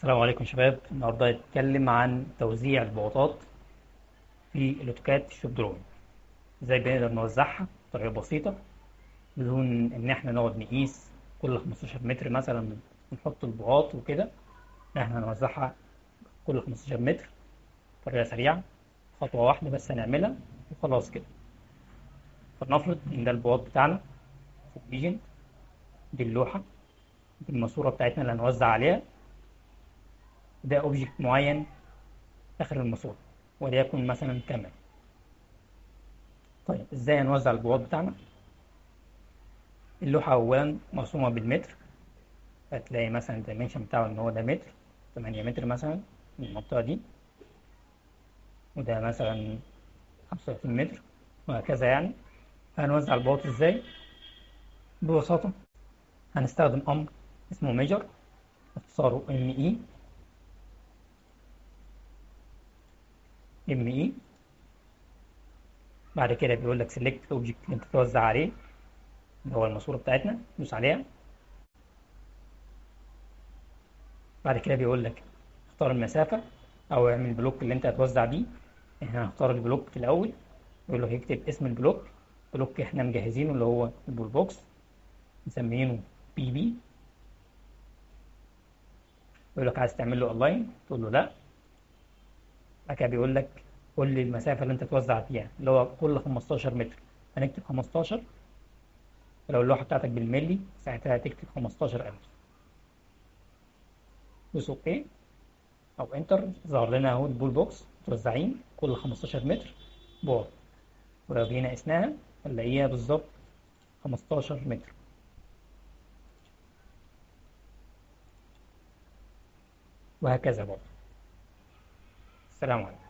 السلام عليكم شباب. النهارده هنتكلم عن توزيع البلاطات في الاوتوكاد شوب دروينج. ازاي بنقدر نوزعها بطريقه بسيطه بدون ان احنا نقعد نقيس كل 15 متر مثلا نحط البلاط وكده. احنا هنوزعها كل 15 متر بطريقه سريعه، خطوه واحده بس هنعملها وخلاص كده. فلنفرض ان ده البلاط بتاعنا في البيجنت، دي اللوحه، دي الماسوره بتاعتنا اللي هنوزع عليها، ده اوبجكت معين اخر الماسوره وليكن مثلا كاميرا. طيب ازاي هنوزع البلاط بتاعنا؟ اللوحة أولا مرسومة بالمتر، هتلاقي مثلا الدايمنشن بتاعه إن هو ده متر، 8 متر مثلا من المنطقة دي، وده مثلا 35 متر وهكذا يعني. هنوزع البلاط إزاي؟ ببساطة هنستخدم أمر اسمه measure، اختصاره ME. بعد كده بيقول لك select الأوبجكت اللي أنت توزع عليه اللي هو الماسورة بتاعتنا، دوس عليها. بعد كده بيقول لك اختار المسافة أو اعمل البلوك اللي أنت هتوزع بيه. احنا هنختار البلوك في الأول، يقول له هيكتب اسم البلوك. بلوك احنا مجهزينه اللي هو البول بوكس، مسمينه بي. يقول لك عايز تعمل له الاين، تقول له لا. بعد كده بيقول لك قول لي المسافه اللي انت توزع فيها اللي هو كل 15 متر، هنكتب 15. لو اللوحه بتاعتك بالملي ساعتها هتكتب 15000. دوس اوكي او انتر، ظهر لنا اهو البول بوكس متوزعين كل 15 متر بار، ولو جينا قسناها هنلاقيها بالظبط 15 متر. وهكذا برضه. السلام عليكم.